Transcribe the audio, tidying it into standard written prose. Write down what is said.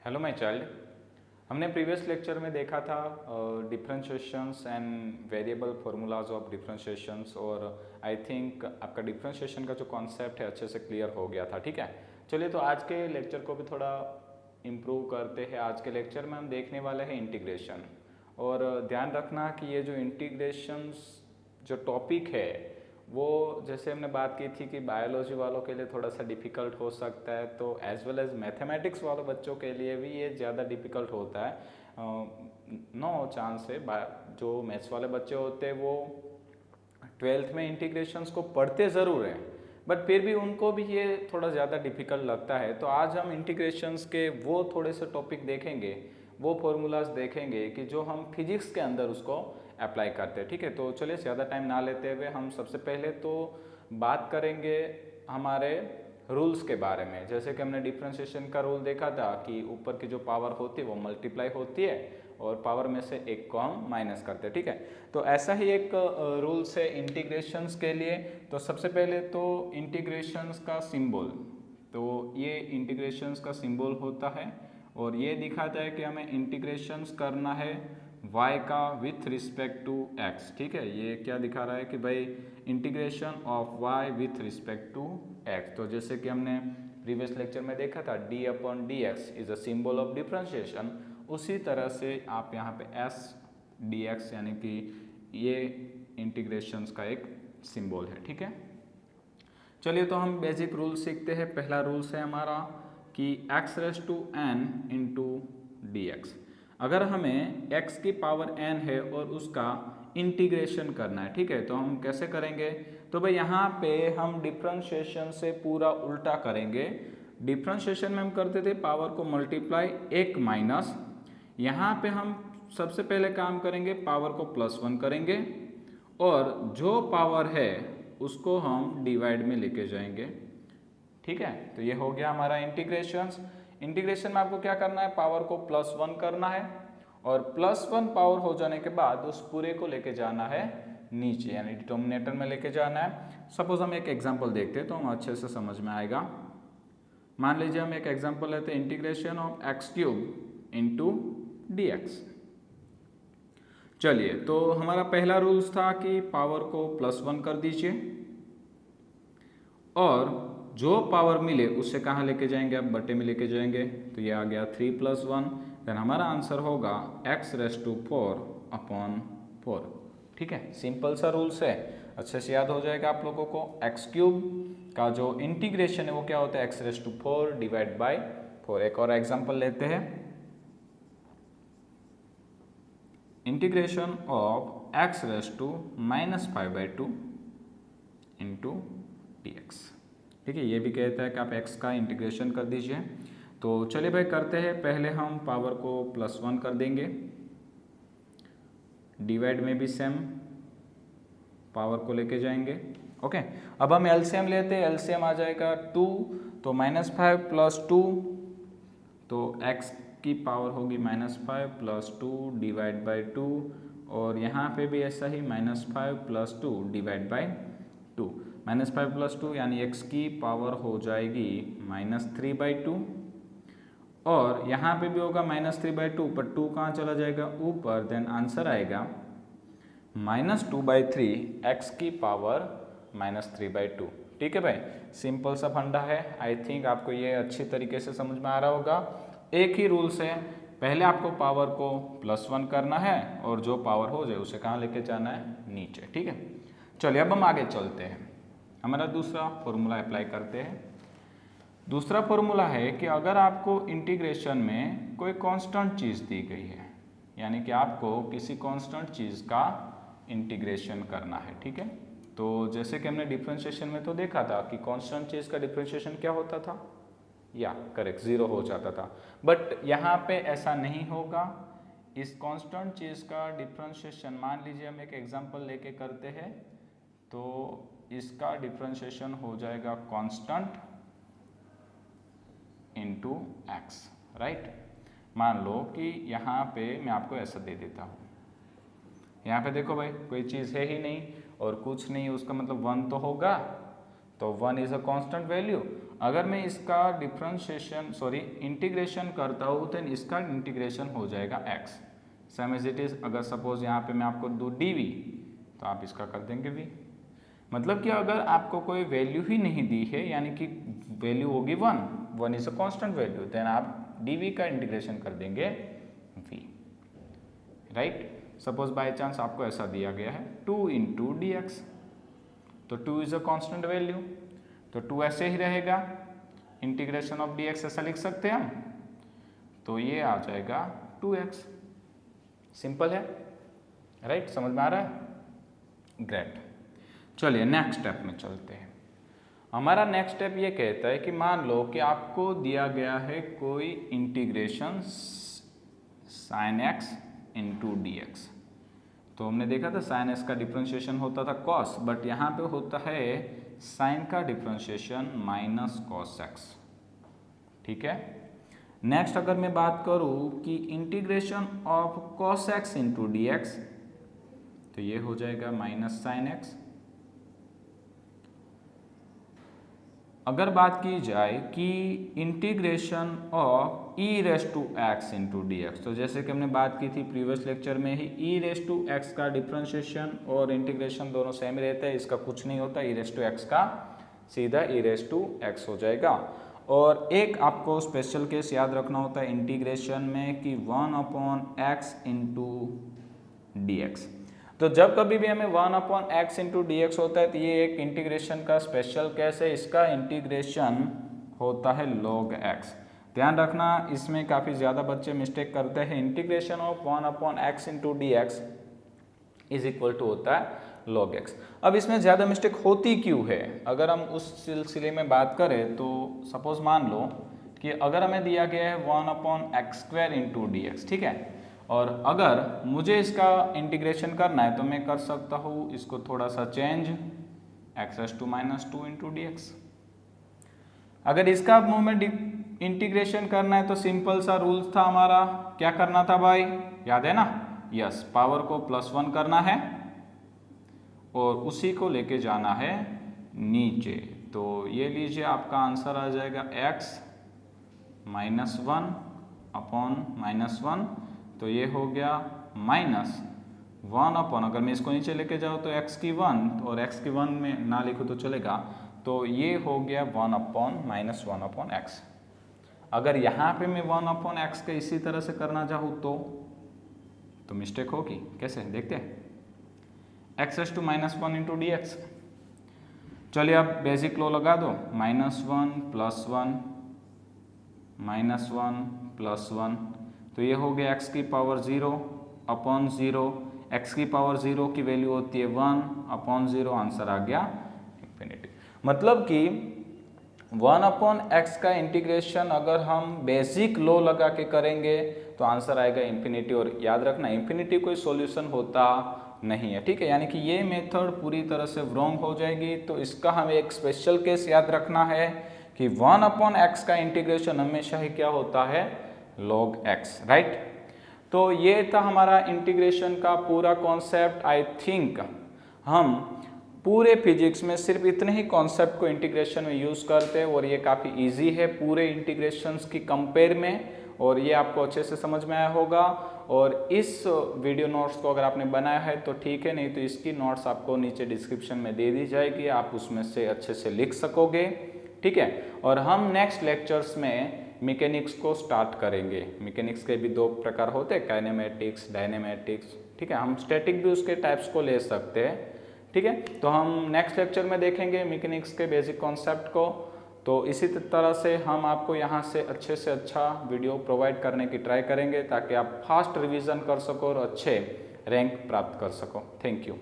Hello my child. हमने previous lecture में देखा था differentiations and variable formulas of differentiations, और आई थिंक आपका डिफरेंशिएशन का जो कॉन्सेप्ट है अच्छे से क्लियर हो गया था। ठीक है, चलिए तो आज के लेक्चर को भी थोड़ा इम्प्रूव करते हैं। आज के लेक्चर में हम देखने वाले हैं इंटीग्रेशन, और ध्यान रखना कि ये जो इंटीग्रेशंस जो टॉपिक है वो जैसे हमने बात की थी कि बायोलॉजी वालों के लिए थोड़ा सा डिफ़िकल्ट हो सकता है, तो एज वेल एज मैथमेटिक्स वाले बच्चों के लिए भी ये ज़्यादा डिफ़िकल्ट होता है। नो चांस है, जो मैथ्स वाले बच्चे होते हैं वो 12th में इंटीग्रेशंस को पढ़ते ज़रूर हैं, बट फिर भी उनको भी ये थोड़ा ज़्यादा डिफ़िकल्ट लगता है। तो आज हम इंटीग्रेशंस के वो थोड़े से टॉपिक देखेंगे, वो फॉर्मूलाज देखेंगे कि जो हम फिजिक्स के अंदर उसको अप्लाई करते हैं। ठीक है, तो चलिए ज़्यादा टाइम ना लेते हुए हम सबसे पहले तो बात करेंगे हमारे रूल्स के बारे में। जैसे कि हमने डिफरेंशिएशन का रूल देखा था कि ऊपर की जो पावर होती है वो मल्टीप्लाई होती है और पावर में से एक को हम माइनस करते हैं। ठीक है, तो ऐसा ही एक रूल्स है इंटीग्रेशंस के लिए। तो सबसे पहले तो इंटीग्रेशंस का सिंबल, तो ये इंटीग्रेशंस का सिंबल होता है और ये दिखाता है कि हमें इंटीग्रेशंस करना है y का विथ रिस्पेक्ट टू x। ठीक है, ये क्या दिखा रहा है कि भाई integration of y with respect to x। तो जैसे कि हमने प्रीवियस लेक्चर में देखा था d upon D X is a symbol of differentiation, उसी तरह से आप यहाँ पे s dx यानी कि ये इंटीग्रेशंस का एक सिंबल है। ठीक है, चलिए तो हम बेसिक रूल सीखते हैं। पहला रूल्स है हमारा कि x raise to n into D X. अगर हमें x की पावर n है और उसका इंटीग्रेशन करना है, ठीक है, तो हम कैसे करेंगे? तो भाई यहाँ पे हम डिफरेंशिएशन से पूरा उल्टा करेंगे। डिफरेंशिएशन में हम करते थे पावर को मल्टीप्लाई एक माइनस, यहाँ पे हम सबसे पहले काम करेंगे पावर को +1 करेंगे और जो पावर है उसको हम डिवाइड में लेके जाएंगे। ठीक है, तो ये हो गया हमारा इंटीग्रेशंस। इंटीग्रेशन में आपको क्या करना है? पावर को +1 करना है और +1 पावर हो जाने के बाद उस पूरे को लेके जाना है नीचे, यानी डिनोमिनेटर में लेके जाना है। सपोज हम एक एग्जांपल देखते हैं तो हम अच्छे से समझ में आएगा। मान लीजिए हम एक एग्जांपल लेते हैं, integration of x³ into D x. चलिए, तो हमारा पहला रूल्स था कि पावर को +1 कर दीजिए और जो पावर मिले उससे कहाँ लेके जाएंगे? अब बटे में लेके जाएंगे। तो ये आ गया 3 + 1, देन हमारा आंसर होगा x⁴ अपॉन 4। ठीक है, सिंपल सा रूल्स है, अच्छे से याद हो जाएगा आप लोगों को। x³ का जो इंटीग्रेशन है वो क्या होता है? x⁴ divide by 4। एक और एग्जाम्पल लेते हैं, integration of x⁻⁻² into D x. ठीक है, ये भी कहता है कि आप x का इंटीग्रेशन कर दीजिए। तो चलिए भाई करते हैं। पहले हम पावर को +1 कर देंगे, डिवाइड में भी सेम पावर को लेके जाएंगे। ओके, अब हम एलसीएम लेते हैं, एलसीएम आ जाएगा 2, तो -5 + 2, तो x की पावर होगी -5 + 2 डिवाइड बाई 2, और यहाँ पे भी ऐसा ही -5 + 2 डिवाइड बाई 2। -5 + 2 यानी x की पावर हो जाएगी -3/2, और यहाँ पे भी होगा -3/2, पर 2 कहाँ चला जाएगा? ऊपर, देन आंसर आएगा -2/3 x की पावर -3/2। ठीक है भाई, सिंपल सा फंडा है। आई थिंक आपको ये अच्छी तरीके से समझ में आ रहा होगा। एक ही रूल्स है, पहले आपको पावर को +1 करना है और जो पावर हो जाए उसे कहाँ लेके जाना है? नीचे। ठीक है, चलिए अब हम आगे चलते हैं। हमारा दूसरा फॉर्मूला अप्लाई करते हैं। दूसरा फॉर्मूला है कि अगर आपको इंटीग्रेशन में कोई कांस्टेंट चीज़ दी गई है, यानी कि आपको किसी कांस्टेंट चीज़ का इंटीग्रेशन करना है। ठीक है, तो जैसे कि हमने डिफरेंशिएशन में तो देखा था कि कांस्टेंट चीज़ का डिफरेंशिएशन क्या होता था? या करेक्ट, 0 हो जाता था। बट यहाँ पे ऐसा नहीं होगा। इस कांस्टेंट चीज़ का डिफरेंशिएशन, मान लीजिए हम एक एग्जांपल लेके करते हैं, तो इसका डिफरेंशिएशन हो जाएगा कांस्टेंट इंटू एक्स। राइट, मान लो कि यहाँ पे मैं आपको ऐसा दे देता हूँ, यहाँ पे देखो भाई कोई चीज़ है ही नहीं और कुछ नहीं, उसका मतलब 1 तो होगा, तो 1 इज अ कांस्टेंट वैल्यू। अगर मैं इसका इंटीग्रेशन करता हूँ तो इसका इंटीग्रेशन हो जाएगा x। Same as it is, अगर सपोज यहाँ पे मैं आपको दूँ dv तो आप इसका कर देंगे v। मतलब कि अगर आपको कोई वैल्यू ही नहीं दी है, यानी कि वैल्यू होगी 1 is a constant value, then आप dv का इंटीग्रेशन कर देंगे v, right. Suppose by chance आपको ऐसा दिया गया है 2 इंटू डी एक्स, तो 2 इज अ कांस्टेंट वैल्यू, तो 2 ऐसे ही रहेगा, इंटीग्रेशन ऑफ डी एक्स ऐसा लिख सकते हैं हम, तो ये आ जाएगा 2x। सिंपल है, राइट, समझ में आ रहा है, ग्रेट। चलिए नेक्स्ट स्टेप में चलते हैं। हमारा नेक्स्ट स्टेप ये कहता है कि मान लो कि आपको दिया गया है कोई integration sine x into D X. तो हमने देखा था साइन एक्स का डिफ्रेंशिएशन होता था कॉस, बट यहाँ पे होता है साइन का डिफ्रेंशिएशन माइनस कॉस एक्स, ठीक है। नेक्स्ट अगर मैं बात करूँ कि integration of cos x into D X, तो ये हो जाएगा माइनस साइन एक्स। अगर बात की जाए कि integration of E raise to X into D X, तो जैसे कि हमने बात की थी प्रीवियस लेक्चर में ही, ई रेस टू एक्स का डिफ्रेंशिएशन और इंटीग्रेशन दोनों सेम रहता है, इसका कुछ नहीं होता, ई रेस टू एक्स का सीधा ई रेस टू एक्स हो जाएगा। और एक आपको स्पेशल केस याद रखना होता है इंटीग्रेशन में कि 1/x इंटू डी एक्स। तो जब कभी भी हमें 1/x इंटू डी एक्स होता है तो ये एक इंटीग्रेशन का स्पेशल केस है, इसका इंटीग्रेशन होता है log x। ध्यान रखना, इसमें काफ़ी ज़्यादा बच्चे मिस्टेक करते हैं, integration of 1/x into D X is equal to होता है log x। अब इसमें ज़्यादा मिस्टेक होती क्यों है, अगर हम उस सिलसिले में बात करें तो सपोज मान लो कि अगर हमें दिया गया है 1/x² इंटू डी एक्स, ठीक है, और अगर मुझे इसका इंटीग्रेशन करना है तो मैं कर सकता हूँ इसको थोड़ा सा change, x⁻² into D X. अगर इसका मुँह में इंटीग्रेशन करना है तो सिंपल सा रूल्स था हमारा, क्या करना था भाई, याद है ना, यस, पावर को +1 करना है और उसी को लेके जाना है नीचे। तो ये लीजिए आपका आंसर आ जाएगा x-1/-1, तो ये हो गया -1/, अगर मैं इसको नीचे लेके जाऊँ तो x⁻1 और x⁻1 में ना लिखूँ तो चलेगा, तो ये हो गया 1/-1/x। अगर यहाँ पे मैं 1/x के इसी तरह से करना चाहूँ तो मिस्टेक होगी, कैसे देखते हैं, x⁻1 इंटू डी एक्स। चलिए अब बेसिक लॉ लगा दो, -1+1 -1+1, तो ये हो गया x⁻0/0, x⁻0 की वैल्यू होती है 1/0, आंसर आ गया इंफिनिटी। मतलब कि 1/x का इंटीग्रेशन अगर हम बेसिक लॉ लगा के करेंगे तो आंसर आएगा इंफिनिटी। और याद रखना इंफिनिटी कोई सॉल्यूशन होता नहीं है, ठीक है, यानी कि ये मेथड पूरी तरह से रॉन्ग हो जाएगी। तो इसका हमें एक स्पेशल केस याद रखना है कि 1/x का इंटीग्रेशन हमेशा ही क्या होता है, log x, राइट। तो ये था हमारा इंटीग्रेशन का पूरा कॉन्सेप्ट। आई थिंक हम पूरे फिजिक्स में सिर्फ इतने ही कॉन्सेप्ट को इंटीग्रेशन में यूज़ करते हैं और ये काफ़ी इजी है पूरे इंटीग्रेशंस की कंपेयर में, और ये आपको अच्छे से समझ में आया होगा। और इस वीडियो नोट्स को अगर आपने बनाया है तो ठीक है, नहीं तो इसकी नोट्स आपको नीचे डिस्क्रिप्शन में दे दी जाएगी, आप उसमें से अच्छे से लिख सकोगे, ठीक है। और हम नेक्स्ट लेक्चर्स में मैकेनिक्स को स्टार्ट करेंगे। मैकेनिक्स के भी 2 प्रकार होते हैं, काइनेमेटिक्स, डायनेमेटिक्स, ठीक है, हम स्टैटिक भी उसके टाइप्स को ले सकते हैं, ठीक है। तो हम नेक्स्ट लेक्चर में देखेंगे मैकेनिक्स के बेसिक कॉन्सेप्ट को। तो इसी तरह से हम आपको यहाँ से अच्छा वीडियो प्रोवाइड करने की ट्राई करेंगे ताकि आप फास्ट रिवीजन कर सको और अच्छे रैंक प्राप्त कर सको। Thank you.